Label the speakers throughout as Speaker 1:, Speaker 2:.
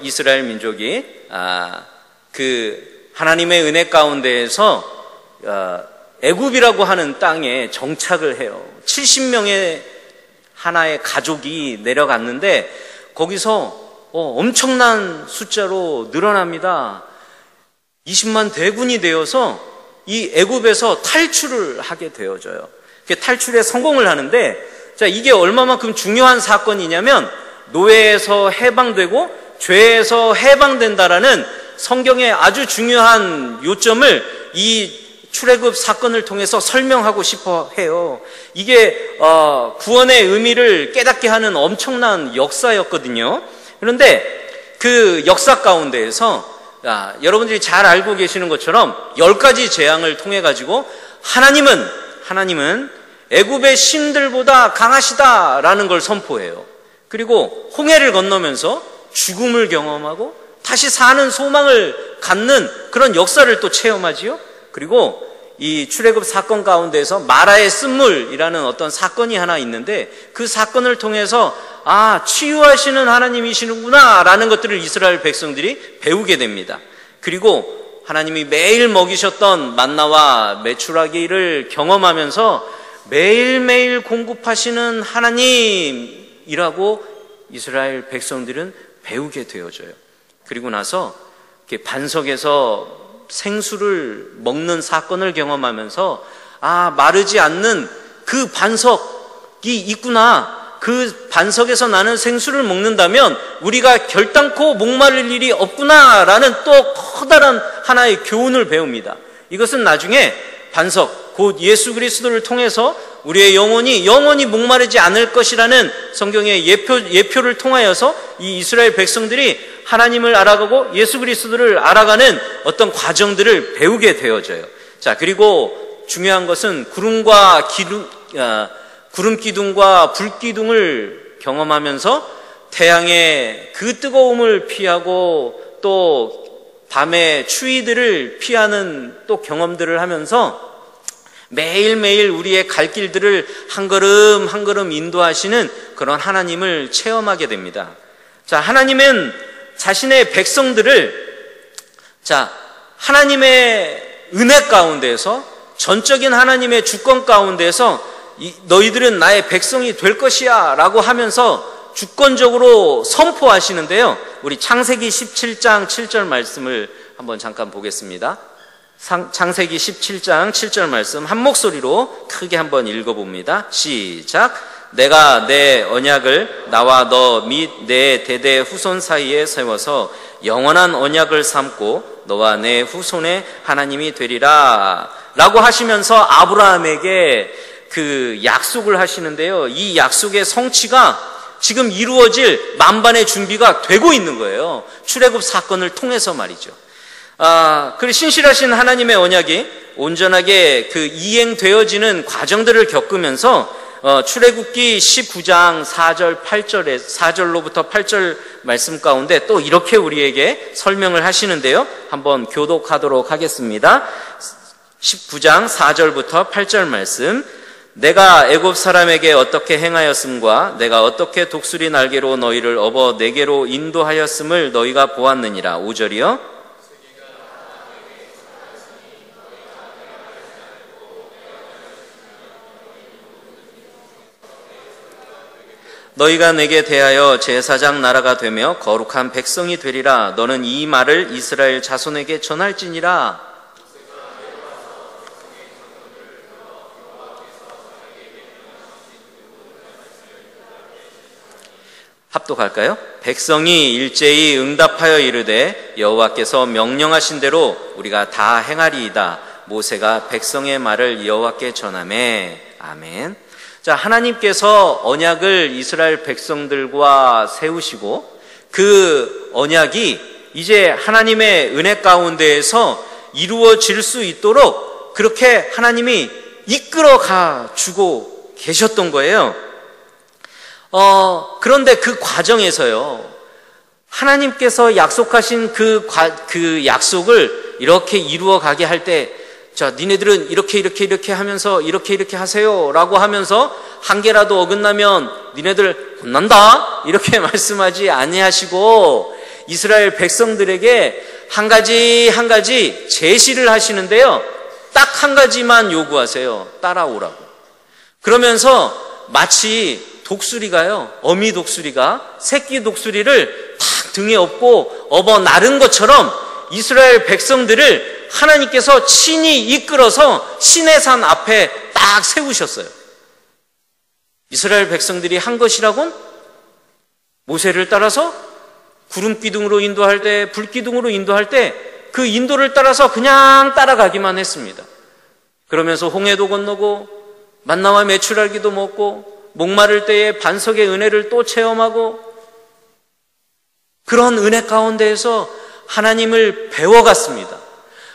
Speaker 1: 이스라엘 민족이 그 하나님의 은혜 가운데에서 애굽이라고 하는 땅에 정착을 해요. 70명의 하나의 가족이 내려갔는데 거기서 엄청난 숫자로 늘어납니다. 20만 대군이 되어서 이 애굽에서 탈출을 하게 되어져요. 탈출에 성공을 하는데, 자, 이게 얼마만큼 중요한 사건이냐면 노예에서 해방되고 죄에서 해방된다라는 성경의 아주 중요한 요점을 이 출애굽 사건을 통해서 설명하고 싶어 해요. 이게 구원의 의미를 깨닫게 하는 엄청난 역사였거든요. 그런데 그 역사 가운데에서 여러분들이 잘 알고 계시는 것처럼 10가지 재앙을 통해 가지고 하나님은 애굽의 신들보다 강하시다라는 걸 선포해요. 그리고 홍해를 건너면서 죽음을 경험하고 다시 사는 소망을 갖는 그런 역사를 또 체험하지요. 그리고 이 출애굽 사건 가운데서 마라의 쓴물이라는 어떤 사건이 하나 있는데 그 사건을 통해서 치유하시는 하나님이시는구나 라는 것들을 이스라엘 백성들이 배우게 됩니다. 그리고 하나님이 매일 먹이셨던 만나와 메추라기를 경험하면서 매일매일 공급하시는 하나님이라고 이스라엘 백성들은 배우게 되어져요. 그리고 나서 반석에서 생수를 먹는 사건을 경험하면서 마르지 않는 그 반석이 있구나. 그 반석에서 나는 생수를 먹는다면 우리가 결단코 목마를 일이 없구나라는 또 커다란 하나의 교훈을 배웁니다. 이것은 나중에 반석, 곧 예수 그리스도를 통해서 우리의 영혼이 목마르지 않을 것이라는 성경의 예표를 통하여서 이 이스라엘 백성들이 하나님을 알아가고 예수 그리스도를 알아가는 어떤 과정들을 배우게 되어져요. 자, 그리고 중요한 것은 구름 기둥과 불 기둥을 경험하면서 태양의 그 뜨거움을 피하고 또 밤의 추위들을 피하는 또 경험들을 하면서 매일매일 우리의 갈 길들을 한 걸음 한 걸음 인도하시는 그런 하나님을 체험하게 됩니다. 자, 하나님은 자신의 백성들을 하나님의 은혜 가운데서 전적인 하나님의 주권 가운데서 너희들은 나의 백성이 될 것이야 라고 하면서 주권적으로 선포하시는데요. 우리 창세기 17장 7절 말씀을 한번 잠깐 보겠습니다. 창세기 17장 7절 말씀 한 목소리로 크게 한번 읽어봅니다. 시작. 내가 내 언약을 나와 너 및 내 대대 후손 사이에 세워서 영원한 언약을 삼고 너와 내 후손의 하나님이 되리라 라고 하시면서 아브라함에게 그 약속을 하시는데요. 이 약속의 성취가 지금 이루어질 만반의 준비가 되고 있는 거예요. 출애굽 사건을 통해서 말이죠. 그리고 신실하신 하나님의 언약이 온전하게 그 이행되어지는 과정들을 겪으면서 출애굽기 19장 4절로부터 8절 말씀 가운데 또 이렇게 우리에게 설명을 하시는데요. 한번 교독하도록 하겠습니다. 19장 4절부터 8절 말씀. 내가 애굽 사람에게 어떻게 행하였음과 내가 어떻게 독수리 날개로 너희를 업어 내게로 인도하였음을 너희가 보았느니라. 5절이요. 너희가 내게 대하여 제사장 나라가 되며 거룩한 백성이 되리라. 너는 이 말을 이스라엘 자손에게 전할지니라. 합독할까요? 백성이 일제히 응답하여 이르되 여호와께서 명령하신 대로 우리가 다 행하리이다. 모세가 백성의 말을 여호와께 전하매. 아멘. 자, 하나님께서 언약을 이스라엘 백성들과 세우시고 그 언약이 이제 하나님의 은혜 가운데에서 이루어질 수 있도록 그렇게 하나님이 이끌어가 주고 계셨던 거예요. 그런데 그 과정에서요, 하나님께서 약속하신 그 약속을 이렇게 이루어 가게 할 때, 자, 니네들은 이렇게 하면서 이렇게 하세요 라고 하면서 한 개라도 어긋나면 니네들 혼난다 이렇게 말씀하지 아니하시고 이스라엘 백성들에게 한 가지 한 가지 제시를 하시는데요. 딱 한 가지만 요구하세요. 따라오라고. 그러면서 마치 독수리가요, 어미 독수리가 새끼 독수리를 탁 등에 업고 업어 나른 것처럼 이스라엘 백성들을 하나님께서 친히 이끌어서 시내산 앞에 딱 세우셨어요. 이스라엘 백성들이 한 것이라곤 모세를 따라서 구름 기둥으로 인도할 때, 불 기둥으로 인도할 때 그 인도를 따라서 그냥 따라가기만 했습니다. 그러면서 홍해도 건너고 만나와 메추라기도 먹고 목마를 때에 반석의 은혜를 또 체험하고 그런 은혜 가운데에서 하나님을 배워갔습니다.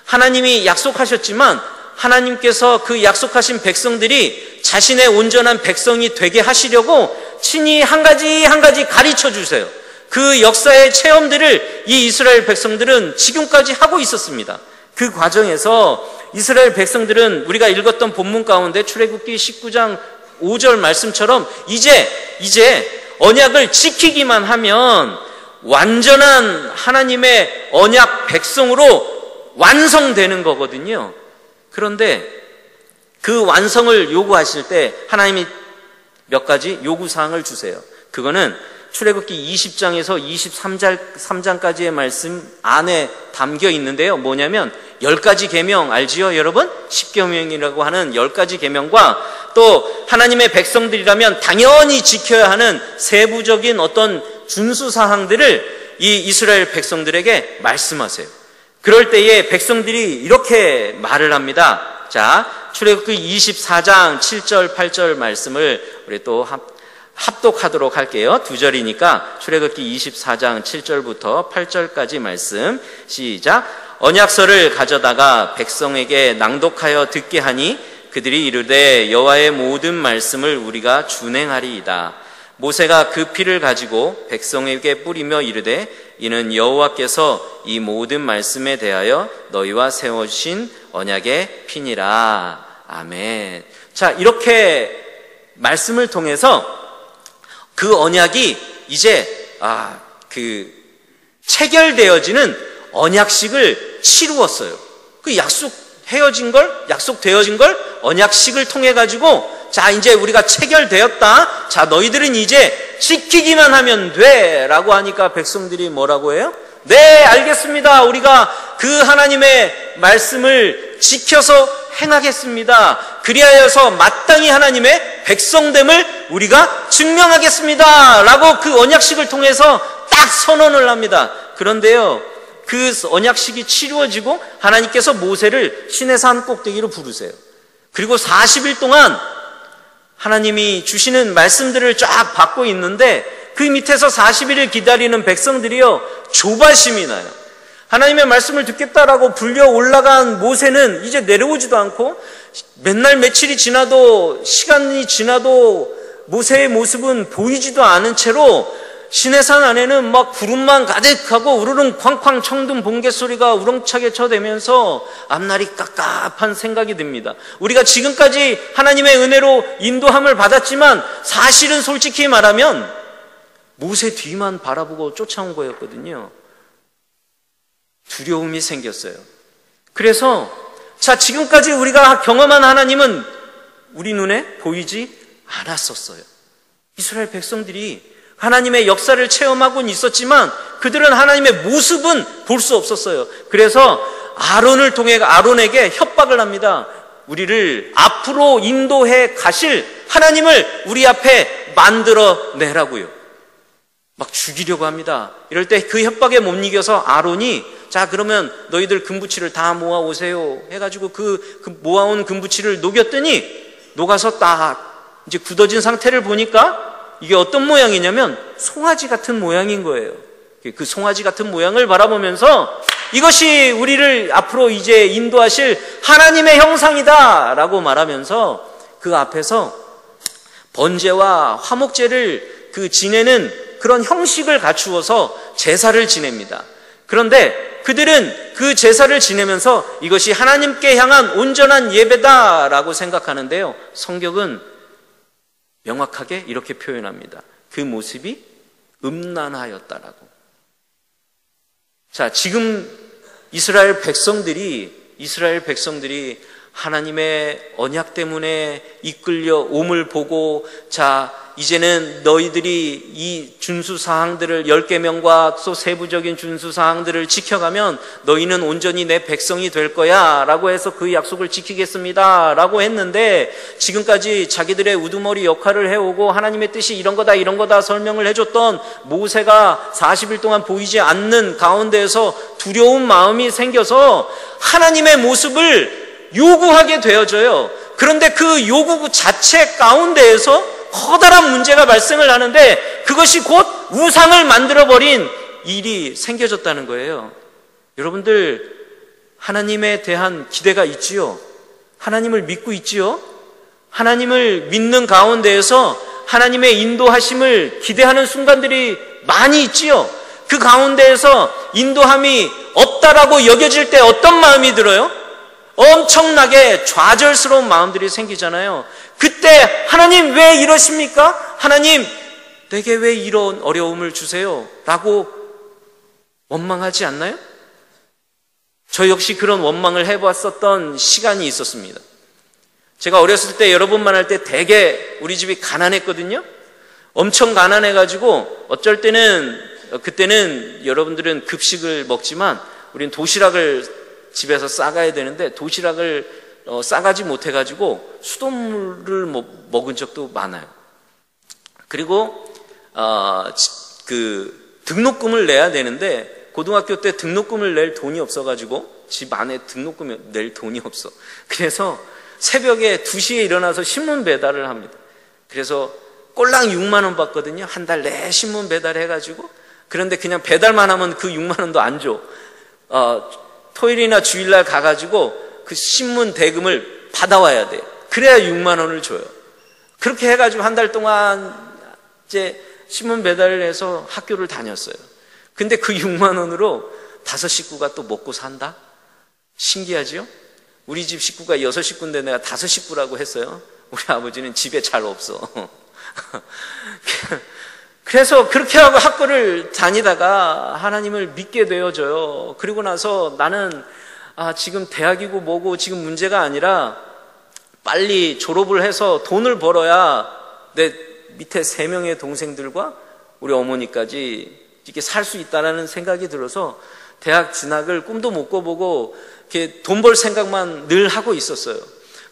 Speaker 1: 하나님이 약속하셨지만 하나님께서 그 약속하신 백성들이 자신의 온전한 백성이 되게 하시려고 친히 한 가지 한 가지 가르쳐 주세요. 그 역사의 체험들을 이 이스라엘 백성들은 지금까지 하고 있었습니다. 그 과정에서 이스라엘 백성들은 우리가 읽었던 본문 가운데 출애굽기 19장 5절 말씀처럼 이제 언약을 지키기만 하면 완전한 하나님의 언약 백성으로 완성되는 거거든요. 그런데 그 완성을 요구하실 때 하나님이 몇 가지 요구사항을 주세요. 그거는 출애굽기 20장에서 23장까지의 말씀 안에 담겨 있는데요. 뭐냐면 10가지 계명 알지요, 여러분? 십계명이라고 하는 10가지 계명과 또 하나님의 백성들이라면 당연히 지켜야 하는 세부적인 어떤 준수사항들을 이 이스라엘 백성들에게 말씀하세요. 그럴 때에 백성들이 이렇게 말을 합니다. 자, 출애굽기 24장 7절 8절 말씀을 우리 또 합독하도록 할게요. 2절이니까 출애굽기 24장 7절부터 8절까지 말씀 시작. 언약서를 가져다가 백성에게 낭독하여 듣게 하니 그들이 이르되 여호와의 모든 말씀을 우리가 준행하리이다. 모세가 그 피를 가지고 백성에게 뿌리며 이르되 이는 여호와께서 이 모든 말씀에 대하여 너희와 세우신 언약의 피니라. 아멘. 자, 이렇게 말씀을 통해서 그 언약이 이제 체결되어지는 언약식을 치루었어요. 그 약속되어진 걸 언약식을 통해 가지고 자, 이제 우리가 체결되었다. 자, 너희들은 이제 지키기만 하면 돼. 라고 하니까 백성들이 뭐라고 해요? 네, 알겠습니다. 우리가 그 하나님의 말씀을 지켜서 행하겠습니다. 그리하여서 마땅히 하나님의 백성됨을 우리가 증명하겠습니다. 라고 그 언약식을 통해서 딱 선언을 합니다. 그런데요, 그 언약식이 치루어지고 하나님께서 모세를 시내산 꼭대기로 부르세요. 그리고 40일 동안 하나님이 주시는 말씀들을 쫙 받고 있는데 그 밑에서 40일을 기다리는 백성들이요, 조바심이 나요. 하나님의 말씀을 듣겠다라고 불려 올라간 모세는 이제 내려오지도 않고 맨날 며칠이 지나도 시간이 지나도 모세의 모습은 보이지도 않은 채로 시내산 안에는 막 구름만 가득하고 우르릉 쾅쾅 청둥 번개 소리가 우렁차게 쳐대면서 앞날이 깝깝한 생각이 듭니다. 우리가 지금까지 하나님의 은혜로 인도함을 받았지만 사실은 솔직히 말하면 모세 뒤만 바라보고 쫓아온 거였거든요. 두려움이 생겼어요. 그래서 자, 지금까지 우리가 경험한 하나님은 우리 눈에 보이지 않았었어요. 이스라엘 백성들이 하나님의 역사를 체험하고는 있었지만 그들은 하나님의 모습은 볼 수 없었어요. 그래서 아론을 통해 아론에게 협박을 합니다. 우리를 앞으로 인도해 가실 하나님을 우리 앞에 만들어 내라고요. 막 죽이려고 합니다. 이럴 때 그 협박에 못 이겨서 아론이 자, 그러면 너희들 금부치를 다 모아오세요 해가지고 그 모아온 금부치를 녹였더니 녹아서 딱 이제 굳어진 상태를 보니까 이게 어떤 모양이냐면 송아지 같은 모양인 거예요. 그 송아지 같은 모양을 바라보면서 이것이 우리를 앞으로 이제 인도하실 하나님의 형상이다 라고 말하면서 그 앞에서 번제와 화목제를 지내는 그런 형식을 갖추어서 제사를 지냅니다. 그런데 그들은 그 제사를 지내면서 이것이 하나님께 향한 온전한 예배다라고 생각하는데요. 성경은 명확하게 이렇게 표현합니다. 그 모습이 음란하였다라고. 자, 지금 이스라엘 백성들이 하나님의 언약 때문에 이끌려 옴을 보고, 자, 이제는 너희들이 이 준수사항들을 10계명과 또 세부적인 준수사항들을 지켜가면 너희는 온전히 내 백성이 될 거야 라고 해서 그 약속을 지키겠습니다 라고 했는데, 지금까지 자기들의 우두머리 역할을 해오고 하나님의 뜻이 이런 거다 설명을 해줬던 모세가 40일 동안 보이지 않는 가운데에서 두려운 마음이 생겨서 하나님의 모습을 요구하게 되어져요. 그런데 그 요구 자체 가운데에서 커다란 문제가 발생을 하는데, 그것이 곧 우상을 만들어버린 일이 생겨졌다는 거예요. 여러분들, 하나님에 대한 기대가 있지요? 하나님을 믿고 있지요? 하나님을 믿는 가운데에서 하나님의 인도하심을 기대하는 순간들이 많이 있지요? 그 가운데에서 인도함이 없다라고 여겨질 때 어떤 마음이 들어요? 엄청나게 좌절스러운 마음들이 생기잖아요. 그때 하나님 왜 이러십니까? 하나님 내게 왜 이런 어려움을 주세요? 라고 원망하지 않나요? 저 역시 그런 원망을 해봤었던 시간이 있었습니다. 제가 어렸을 때 여러분 만날 때 되게 우리 집이 가난했거든요. 엄청 가난해가지고 어쩔 때는, 그때는 여러분들은 급식을 먹지만 우린 도시락을 집에서 싸가야 되는데, 도시락을 싸가지 못해가지고 수돗물을 먹은 적도 많아요. 그리고 그 등록금을 내야 되는데, 고등학교 때 등록금을 낼 돈이 없어가지고 집 안에 등록금을 낼 돈이 없어. 그래서 새벽에 2시에 일어나서 신문 배달을 합니다. 그래서 꼴랑 6만 원 받거든요. 한 달 내 신문 배달해가지고. 그런데 그냥 배달만 하면 그 6만 원도 안 줘. 토요일이나 주일날 가가지고 그 신문 대금을 받아와야 돼요. 그래야 6만 원을 줘요. 그렇게 해가지고 한 달 동안 이제 신문 배달을 해서 학교를 다녔어요. 근데 그 6만 원으로 5식구가 또 먹고 산다? 신기하지요? 우리 집 식구가 6식구인데 내가 5식구라고 했어요. 우리 아버지는 집에 잘 없어. 그래서 그렇게 하고 학교를 다니다가 하나님을 믿게 되어져요. 그리고 나서 나는 지금 대학이고 뭐고 지금 문제가 아니라 빨리 졸업을 해서 돈을 벌어야 내 밑에 3명의 동생들과 우리 어머니까지 이렇게 살 수 있다라는 생각이 들어서 대학 진학을 꿈도 못 꿔보고 이렇게 돈 벌 생각만 늘 하고 있었어요.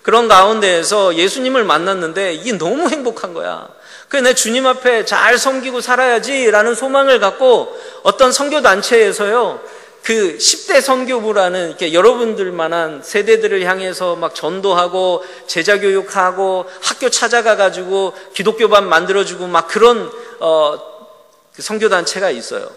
Speaker 1: 그런 가운데에서 예수님을 만났는데 이게 너무 행복한 거야. 그래서 내 주님 앞에 잘 섬기고 살아야지라는 소망을 갖고 어떤 선교단체에서요, 그 10대 선교부라는 이렇게 여러분들만한 세대들을 향해서 막 전도하고 제자교육하고 학교 찾아가가지고 기독교반 만들어주고 막 그런 그 선교단체가 있어요.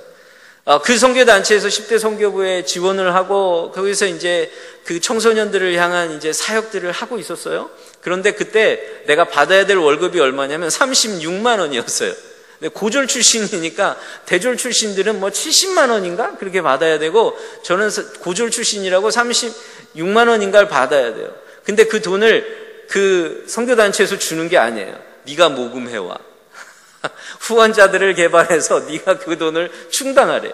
Speaker 1: 그 선교단체에서 10대 선교부에 지원을 하고 거기서 이제 그 청소년들을 향한 이제 사역들을 하고 있었어요. 그런데 그때 내가 받아야 될 월급이 얼마냐면 36만 원이었어요. 근데 고졸 출신이니까 대졸 출신들은 뭐 70만 원인가? 그렇게 받아야 되고 저는 고졸 출신이라고 36만 원인가를 받아야 돼요. 근데 그 돈을 그 선교단체에서 주는 게 아니에요. 네가 모금해와. 후원자들을 개발해서 네가 그 돈을 충당하래.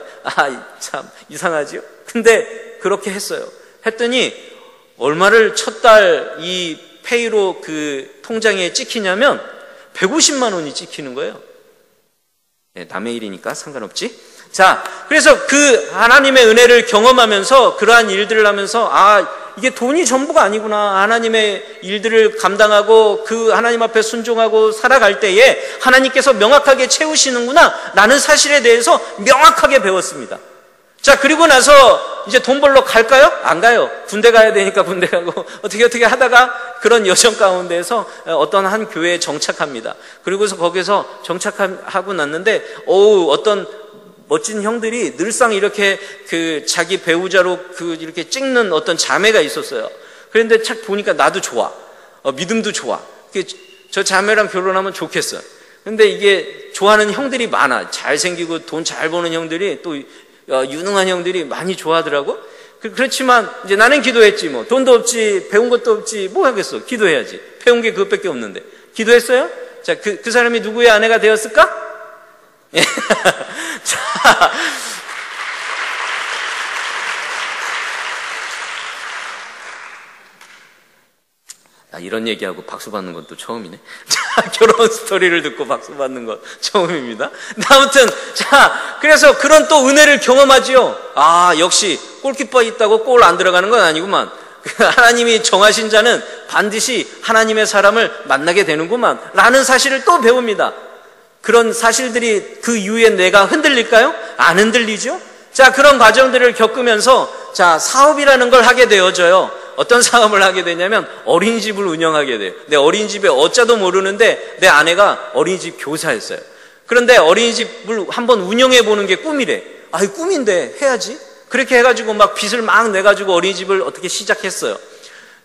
Speaker 1: 참 이상하죠? 근데 그렇게 했어요. 했더니 얼마를 첫 달 이 페이로 그 통장에 찍히냐면 150만 원이 찍히는 거예요. 남의 일이니까 상관없지. 자, 그래서 그 하나님의 은혜를 경험하면서 그러한 일들을 하면서 이게 돈이 전부가 아니구나. 하나님의 일들을 감당하고 그 하나님 앞에 순종하고 살아갈 때에 하나님께서 명확하게 채우시는구나 라는 사실에 대해서 명확하게 배웠습니다. 자, 그리고 나서 이제 돈 벌러 갈까요? 안 가요. 군대 가야 되니까 군대 가고 어떻게 하다가 그런 여정 가운데에서 어떤 한 교회에 정착합니다. 그리고서 거기서 정착하고 났는데 어떤 멋진 형들이 늘상 이렇게 그 자기 배우자로 그 이렇게 찍는 어떤 자매가 있었어요. 그런데 착 보니까 나도 좋아. 믿음도 좋아. 저 자매랑 결혼하면 좋겠어. 근데 이게 좋아하는 형들이 많아. 잘생기고 돈 잘 버는 형들이 또 유능한 형들이 많이 좋아하더라고. 그렇지만 이제 나는 기도했지 뭐. 돈도 없지, 배운 것도 없지, 뭐 하겠어. 기도해야지. 배운 게 그것밖에 없는데. 기도했어요? 자, 그 사람이 누구의 아내가 되었을까? 자, 이런 얘기하고 박수 받는 건 또 처음이네. 자, 결혼 스토리를 듣고 박수 받는 건 처음입니다. 아무튼, 자, 그래서 그런 또 은혜를 경험하지요. 역시 골키퍼 있다고 골 안 들어가는 건 아니구만. 하나님이 정하신 자는 반드시 하나님의 사람을 만나게 되는구만. 라는 사실을 또 배웁니다. 그런 사실들이 그 이후에 내가 흔들릴까요? 안 흔들리죠? 자, 그런 과정들을 겪으면서, 자, 사업이라는 걸 하게 되어져요. 어떤 사업을 하게 되냐면 어린이집을 운영하게 돼요. 내 어린이집에 어짜도 모르는데 내 아내가 어린이집 교사였어요. 그런데 어린이집을 한번 운영해 보는 게 꿈이래. 꿈인데 해야지. 그렇게 해가지고 막 빚을 막 내가지고 어린이집을 어떻게 시작했어요.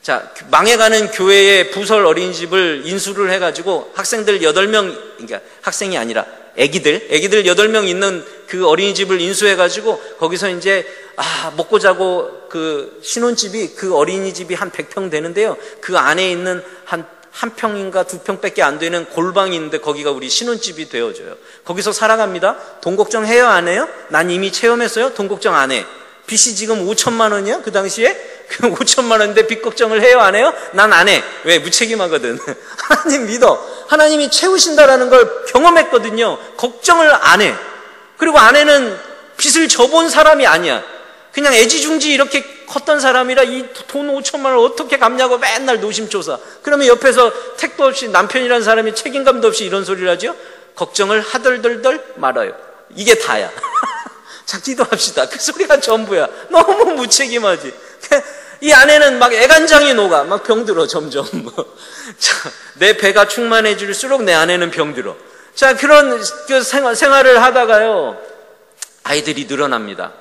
Speaker 1: 자, 망해가는 교회의 부설 어린이집을 인수를 해가지고 학생들 8명, 그러니까 학생이 아니라 애기들 8명 있는 그 어린이집을 인수해가지고 거기서 이제 먹고 자고 그 신혼집이 그 어린이집이 한 100평 되는데요. 그 안에 있는 한 평인가 2평밖에 안 되는 골방이 있는데 거기가 우리 신혼집이 되어줘요. 거기서 살아갑니다. 돈 걱정 해요, 안 해요? 난 이미 체험했어요. 돈 걱정 안 해. 빚이 지금 5천만 원이야? 그 당시에? 5천만 원인데 빚 걱정을 해요, 안 해요? 난 안 해. 왜? 무책임하거든. 하나님 믿어. 하나님이 채우신다라는 걸 경험했거든요. 걱정을 안 해. 그리고 아내는 빚을 져본 사람이 아니야. 그냥 애지중지 이렇게 컸던 사람이라 이 돈 5천만 원을 어떻게 갚냐고 맨날 노심초사. 그러면 옆에서 택도 없이 남편이라는 사람이 책임감도 없이 이런 소리를 하죠. 걱정을 하덜덜덜 말아요. 이게 다야. 자, 기도합시다. 그 소리가 전부야. 너무 무책임하지. 이 아내는 막 애간장이 녹아. 막 병들어, 점점. 자, 내 배가 충만해질수록 내 아내는 병들어. 자, 그런 생활을 하다가요, 아이들이 늘어납니다.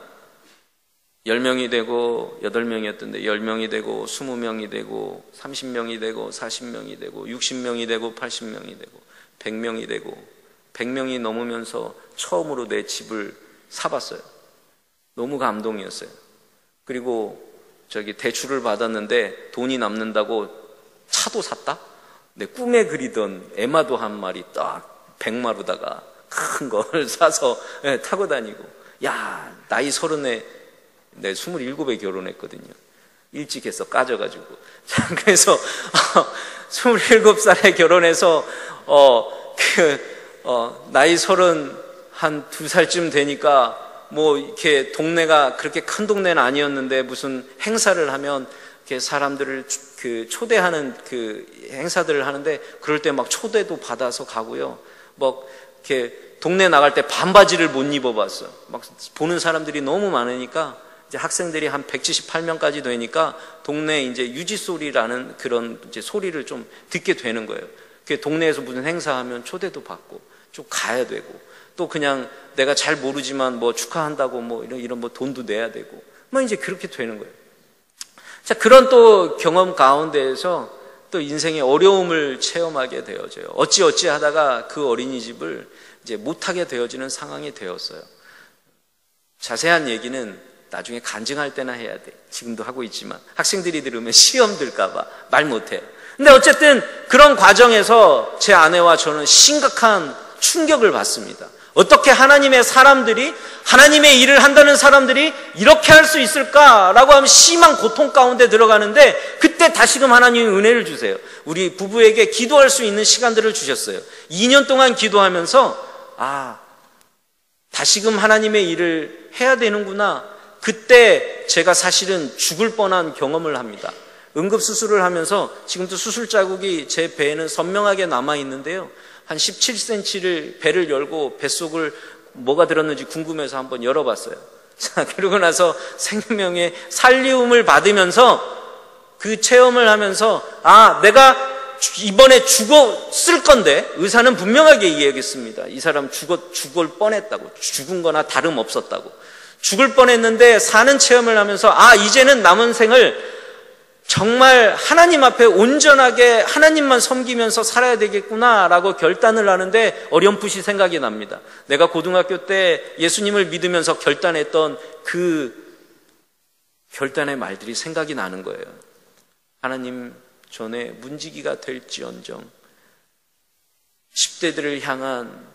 Speaker 1: 10명이 되고, 8명이었던데, 10명이 되고, 20명이 되고, 30명이 되고, 40명이 되고, 60명이 되고, 80명이 되고, 100명이 되고, 100명이 넘으면서 처음으로 내 집을 사봤어요. 너무 감동이었어요. 그리고 대출을 받았는데 돈이 남는다고 차도 샀다? 내 꿈에 그리던 에마도 한 마리 딱 100마루다가 큰 걸 사서 타고 다니고. 야, 나이 30에 내 27에 결혼했거든요. 일찍 해서 까져가지고. 자, 그래서 27살에 결혼해서 나이 30 한 2살쯤 되니까 뭐 이렇게 동네가 그렇게 큰 동네는 아니었는데 무슨 행사를 하면 이렇게 사람들을 초대하는 그 행사들을 하는데 그럴 때 막 초대도 받아서 가고요. 막 이렇게 동네 나갈 때 반바지를 못 입어봤어. 막 보는 사람들이 너무 많으니까 이제 학생들이 한 178명까지 되니까 동네 이제 유지소리라는 그런 이제 소리를 좀 듣게 되는 거예요. 그 동네에서 무슨 행사하면 초대도 받고 좀 가야 되고. 또 그냥 내가 잘 모르지만 뭐 축하한다고 뭐 이런 뭐 돈도 내야 되고 뭐 이제 그렇게 되는 거예요. 자, 그런 또 경험 가운데에서 또 인생의 어려움을 체험하게 되어져요. 어찌 하다가 그 어린이집을 이제 못하게 되어지는 상황이 되었어요. 자세한 얘기는 나중에 간증할 때나 해야 돼. 지금도 하고 있지만 학생들이 들으면 시험 들까봐 말 못해요. 근데 어쨌든 그런 과정에서 제 아내와 저는 심각한 충격을 받습니다. 어떻게 하나님의 사람들이, 하나님의 일을 한다는 사람들이 이렇게 할 수 있을까라고 하면 심한 고통 가운데 들어가는데 그때 다시금 하나님이 은혜를 주세요. 우리 부부에게 기도할 수 있는 시간들을 주셨어요. 2년 동안 기도하면서 다시금 하나님의 일을 해야 되는구나. 그때 제가 사실은 죽을 뻔한 경험을 합니다. 응급수술을 하면서 지금도 수술 자국이 제 배에는 선명하게 남아있는데요. 한 17cm를 배를 열고 뱃속을 뭐가 들었는지 궁금해서 한번 열어봤어요. 자, 그러고 나서 생명의 살리움을 받으면서 그 체험을 하면서 내가 이번에 죽었을 건데 의사는 분명하게 이야기했습니다. 이 사람 죽을 뻔했다고. 죽은 거나 다름없었다고. 죽을 뻔했는데 사는 체험을 하면서 이제는 남은 생을 정말 하나님 앞에 온전하게 하나님만 섬기면서 살아야 되겠구나라고 결단을 하는데 어렴풋이 생각이 납니다. 내가 고등학교 때 예수님을 믿으면서 결단했던 그 결단의 말들이 생각이 나는 거예요. 하나님 전에 문지기가 될지언정 10대들을 향한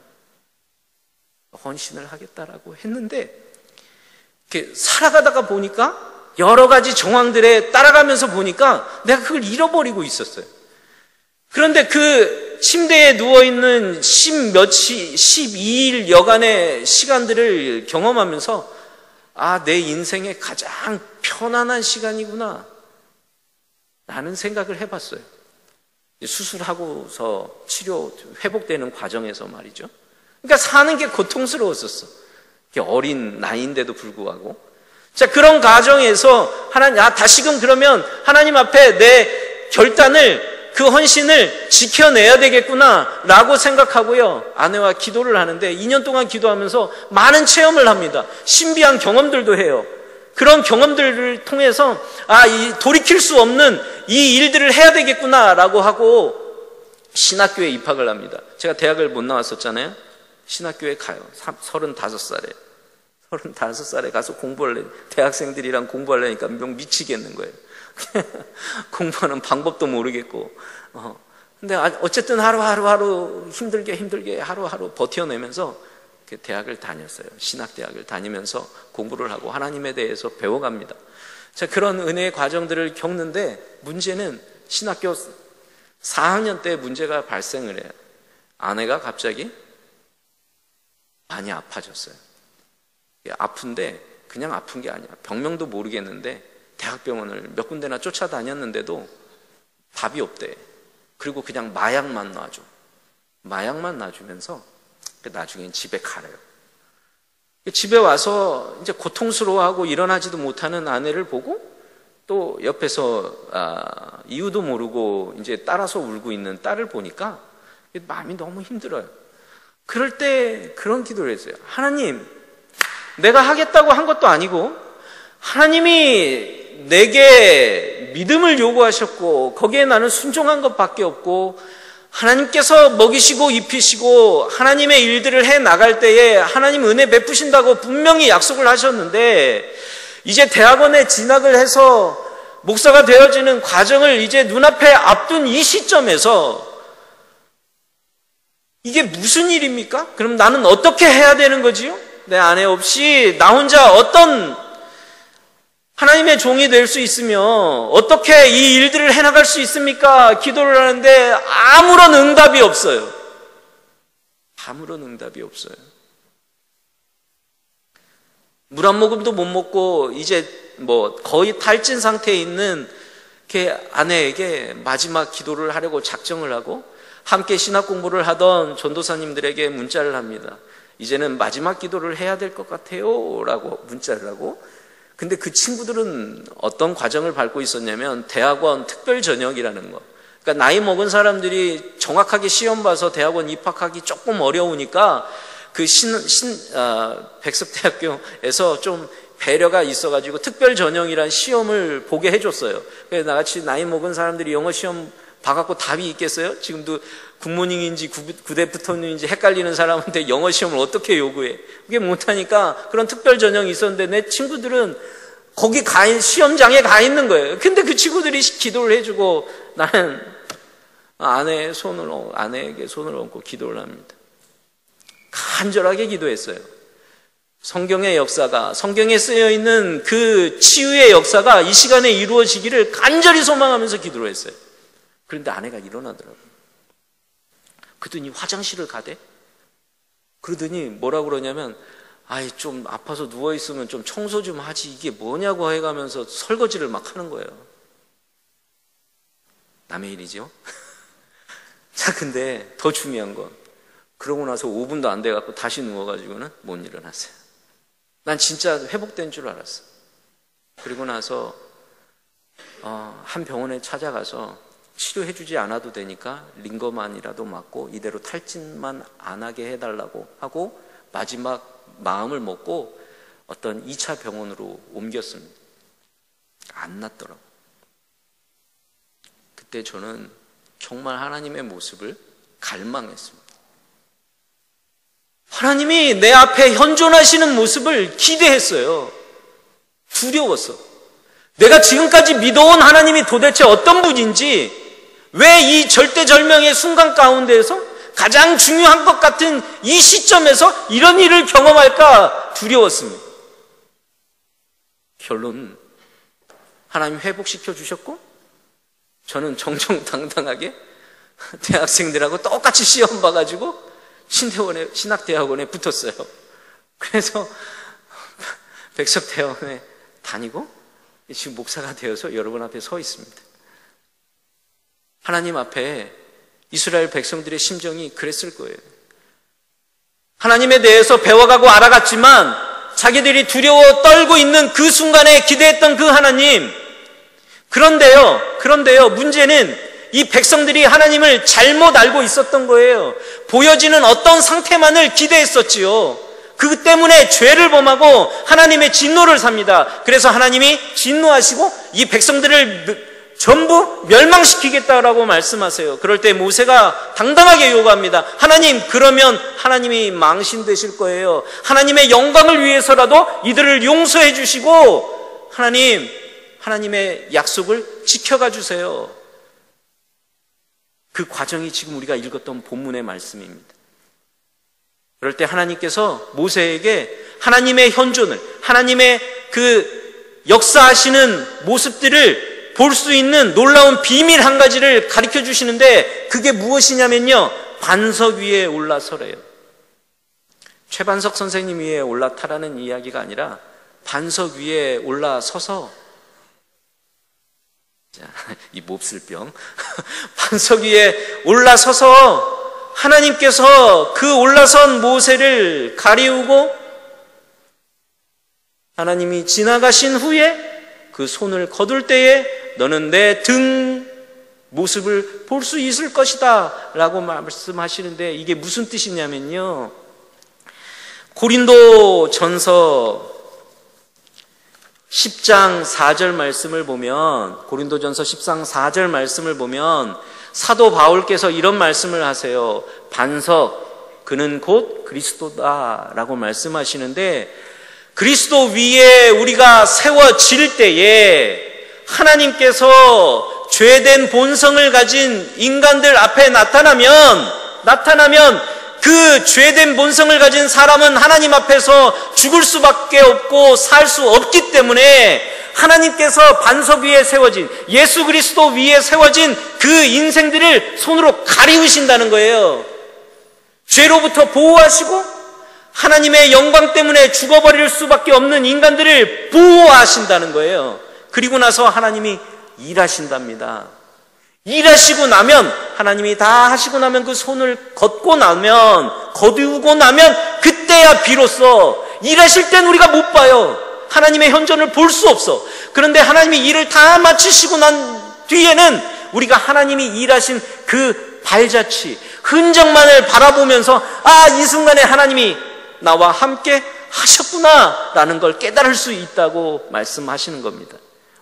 Speaker 1: 헌신을 하겠다라고 했는데 이렇게 살아가다가 보니까 여러 가지 정황들에 따라가면서 보니까 내가 그걸 잃어버리고 있었어요. 그런데 그 침대에 누워있는 12일 여간의 시간들을 경험하면서 아, 내 인생의 가장 편안한 시간이구나 라는 생각을 해봤어요. 수술하고서 치료 회복되는 과정에서 말이죠. 그러니까 사는 게 고통스러웠었어. 어린 나이인데도 불구하고. 자, 그런 과정에서 하나님, 다시금 그러면 하나님 앞에 내 결단을, 그 헌신을 지켜내야 되겠구나 라고 생각하고요, 아내와 기도를 하는데 2년 동안 기도하면서 많은 체험을 합니다. 신비한 경험들도 해요. 그런 경험들을 통해서 이 돌이킬 수 없는 이 일들을 해야 되겠구나 라고 하고 신학교에 입학을 합니다. 제가 대학을 못 나왔었잖아요. 신학교에 가요. 35살에 가서 공부를 해. 대학생들이랑 공부하려니까 미치겠는 거예요. 공부하는 방법도 모르겠고. 근데 어쨌든 하루하루 힘들게 하루하루 버텨내면서 대학을 다녔어요. 신학대학을 다니면서 공부를 하고 하나님에 대해서 배워갑니다. 자, 그런 은혜의 과정들을 겪는데 문제는 신학교 4학년 때 문제가 발생을 해요. 아내가 갑자기 많이 아파졌어요. 아픈데 그냥 아픈 게 아니야. 병명도 모르겠는데 대학병원을 몇 군데나 쫓아다녔는데도 답이 없대. 그리고 그냥 마약만 놔줘. 마약만 놔주면서 나중엔 집에 가래요. 집에 와서 이제 고통스러워하고 일어나지도 못하는 아내를 보고 또 옆에서 이유도 모르고 이제 따라서 울고 있는 딸을 보니까 마음이 너무 힘들어요. 그럴 때 그런 기도를 했어요. 하나님, 내가 하겠다고 한 것도 아니고 하나님이 내게 믿음을 요구하셨고 거기에 나는 순종한 것밖에 없고 하나님께서 먹이시고 입히시고 하나님의 일들을 해 나갈 때에 하나님 은혜 베푸신다고 분명히 약속을 하셨는데 이제 대학원에 진학을 해서 목사가 되어지는 과정을 이제 눈앞에 앞둔 이 시점에서 이게 무슨 일입니까? 그럼 나는 어떻게 해야 되는 거지요? 내 아내 없이 나 혼자 어떤 하나님의 종이 될 수 있으며 어떻게 이 일들을 해나갈 수 있습니까? 기도를 하는데 아무런 응답이 없어요. 아무런 응답이 없어요. 물 한 모금도 못 먹고 이제 거의 탈진 상태에 있는 아내에게 마지막 기도를 하려고 작정을 하고 함께 신학 공부를 하던 전도사님들에게 문자를 합니다. 이제는 마지막 기도를 해야 될 것 같아요 라고 문자를 하고, 근데 그 친구들은 어떤 과정을 밟고 있었냐면 대학원 특별 전형이라는 거. 그러니까 나이 먹은 사람들이 정확하게 시험 봐서 대학원 입학하기 조금 어려우니까 그 백석대학교에서 좀 배려가 있어가지고 특별 전형이란 시험을 보게 해줬어요. 그래서 나같이 나이 먹은 사람들이 영어 시험 봐갖고 답이 있겠어요? 지금도 굿모닝인지 굿애프터눈인지 헷갈리는 사람한테 영어 시험을 어떻게 요구해? 그게 못하니까 그런 특별 전형이 있었는데 내 친구들은 거기 시험장에 가 있는 거예요. 근데 그 친구들이 기도를 해주고 나는 아내에게 손을 얹고 기도를 합니다. 간절하게 기도했어요. 성경의 역사가, 성경에 쓰여 있는 그 치유의 역사가 이 시간에 이루어지기를 간절히 소망하면서 기도를 했어요. 그런데 아내가 일어나더라고요. 그러더니 화장실을 가대. 그러더니 뭐라고 그러냐면 좀 아파서 누워있으면 좀 청소 좀 하지 이게 뭐냐고 해가면서 설거지를 막 하는 거예요. 남의 일이죠. 자, 근데 더 중요한 건 그러고 나서 5분도 안 돼갖고 다시 누워가지고는 못 일어났어요. 난 진짜 회복된 줄 알았어. 그리고 나서 한 병원에 찾아가서 치료해주지 않아도 되니까 링거만이라도 맞고 이대로 탈진만 안 하게 해달라고 하고 마지막 마음을 먹고 어떤 2차 병원으로 옮겼습니다. 안 낫더라고. 그때 저는 정말 하나님의 모습을 갈망했습니다. 하나님이 내 앞에 현존하시는 모습을 기대했어요. 두려웠어. 내가 지금까지 믿어온 하나님이 도대체 어떤 분인지, 왜 이 절대절명의 순간 가운데에서 가장 중요한 것 같은 이 시점에서 이런 일을 경험할까 두려웠습니다. 결론, 하나님 회복시켜 주셨고 저는 정정당당하게 대학생들하고 똑같이 시험 봐가지고 신학대학원에 붙었어요. 그래서 백석대학원에 다니고 지금 목사가 되어서 여러분 앞에 서 있습니다. 하나님 앞에 이스라엘 백성들의 심정이 그랬을 거예요. 하나님에 대해서 배워가고 알아갔지만 자기들이 두려워 떨고 있는 그 순간에 기대했던 그 하나님. 그런데요, 문제는 이 백성들이 하나님을 잘못 알고 있었던 거예요. 보여지는 어떤 상태만을 기대했었지요. 그 때문에 죄를 범하고 하나님의 진노를 삽니다. 그래서 하나님이 진노하시고 이 백성들을 전부 멸망시키겠다라고 말씀하세요. 그럴 때 모세가 당당하게 요구합니다. 하나님, 그러면 하나님이 망신되실 거예요. 하나님의 영광을 위해서라도 이들을 용서해 주시고 하나님의 약속을 지켜가 주세요. 그 과정이 지금 우리가 읽었던 본문의 말씀입니다. 그럴 때 하나님께서 모세에게 하나님의 현존을, 하나님의 그 역사하시는 모습들을 볼 수 있는 놀라운 비밀 한 가지를 가르쳐 주시는데 그게 무엇이냐면요, 반석 위에 올라서래요. 최반석 선생님 위에 올라타라는 이야기가 아니라 반석 위에 올라서서, 이 몹쓸병, 반석 위에 올라서서 하나님께서 그 올라선 모세를 가리우고 하나님이 지나가신 후에 그 손을 거둘 때에 너는 내 등 모습을 볼 수 있을 것이다 라고 말씀하시는데, 이게 무슨 뜻이냐면요, 고린도 전서 10장 4절 말씀을 보면, 고린도전서 10장 4절 말씀을 보면 사도 바울께서 이런 말씀을 하세요. 반석, 그는 곧 그리스도다 라고 말씀하시는데, 그리스도 위에 우리가 세워질 때에 하나님께서 죄된 본성을 가진 인간들 앞에 나타나면 그 죄된 본성을 가진 사람은 하나님 앞에서 죽을 수밖에 없고 살 수 없기 때문에 하나님께서 반석 위에 세워진, 예수 그리스도 위에 세워진 그 인생들을 손으로 가리우신다는 거예요. 죄로부터 보호하시고 하나님의 영광 때문에 죽어버릴 수밖에 없는 인간들을 보호하신다는 거예요. 그리고 나서 하나님이 일하신답니다. 일하시고 나면, 하나님이 다 하시고 나면, 그 손을 거두고 나면 그때야 비로소, 일하실 땐 우리가 못 봐요. 하나님의 현존을 볼 수 없어. 그런데 하나님이 일을 다 마치시고 난 뒤에는 우리가 하나님이 일하신 그 발자취, 흔적만을 바라보면서 이 순간에 하나님이 나와 함께 하셨구나 라는 걸 깨달을 수 있다고 말씀하시는 겁니다.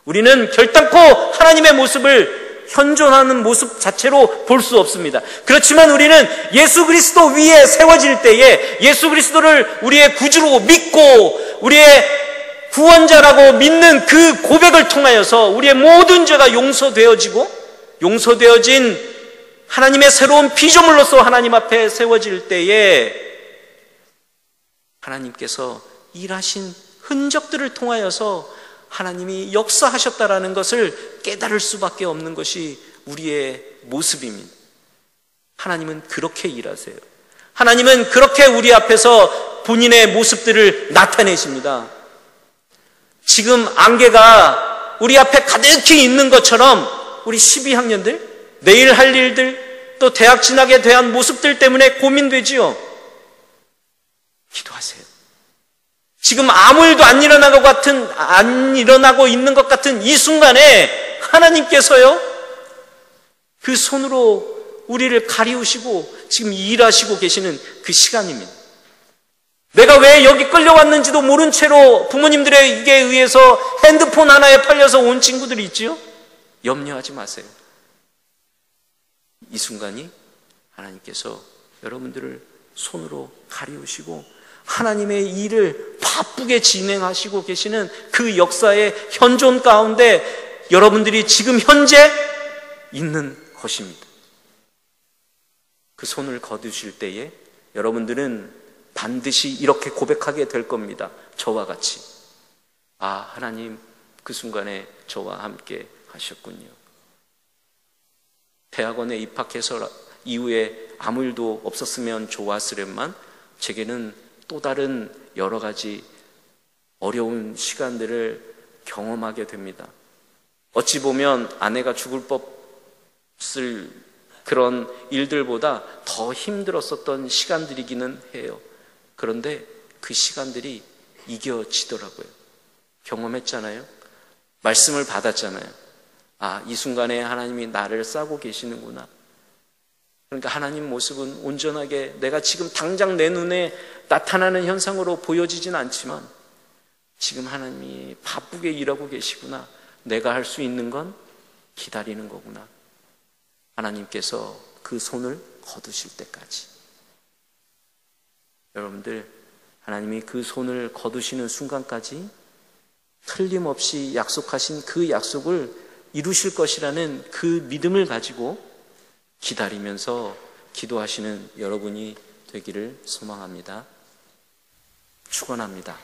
Speaker 1: 우리는 결단코 하나님의 모습을 현존하는 모습 자체로 볼 수 없습니다. 그렇지만 우리는 예수 그리스도 위에 세워질 때에 예수 그리스도를 우리의 구주로 믿고 우리의 구원자라고 믿는 그 고백을 통하여서 우리의 모든 죄가 용서되어진 하나님의 새로운 피조물로서 하나님 앞에 세워질 때에 하나님께서 일하신 흔적들을 통하여서 하나님이 역사하셨다라는 것을 깨달을 수밖에 없는 것이 우리의 모습입니다. 하나님은 그렇게 일하세요. 하나님은 그렇게 우리 앞에서 본인의 모습들을 나타내십니다. 지금 안개가 우리 앞에 가득히 있는 것처럼 우리 12학년들, 내일 할 일들, 또 대학 진학에 대한 모습들 때문에 고민되지요. 기도하세요. 지금 아무 일도 안 일어나고 있는 것 같은 이 순간에 하나님께서요, 그 손으로 우리를 가리우시고 지금 일하시고 계시는 그 시간입니다. 내가 왜 여기 끌려왔는지도 모른 채로 부모님들에게 의해서 핸드폰 하나에 팔려서 온 친구들이 있지요? 염려하지 마세요. 이 순간이 하나님께서 여러분들을 손으로 가리우시고 하나님의 일을 바쁘게 진행하시고 계시는 그 역사의 현존 가운데 여러분들이 지금 현재 있는 것입니다. 그 손을 거두실 때에 여러분들은 반드시 이렇게 고백하게 될 겁니다. 저와 같이. 하나님 그 순간에 저와 함께 하셨군요. 대학원에 입학해서 이후에 아무 일도 없었으면 좋았으련만 제게는 또 다른 여러 가지 어려운 시간들을 경험하게 됩니다. 어찌 보면 아내가 죽을 법을 그런 일들보다 더 힘들었었던 시간들이기는 해요. 그런데 그 시간들이 이겨지더라고요. 경험했잖아요. 말씀을 받았잖아요. 아, 이 순간에 하나님이 나를 싸고 계시는구나. 그러니까 하나님 모습은 온전하게 내가 지금 당장 내 눈에 나타나는 현상으로 보여지진 않지만 지금 하나님이 바쁘게 일하고 계시구나. 내가 할 수 있는 건 기다리는 거구나. 하나님께서 그 손을 거두실 때까지. 여러분들, 하나님이 그 손을 거두시는 순간까지 틀림없이 약속하신 그 약속을 이루실 것이라는 그 믿음을 가지고 기다리면서 기도하시는 여러분이 되기를 소망합니다. 축원합니다.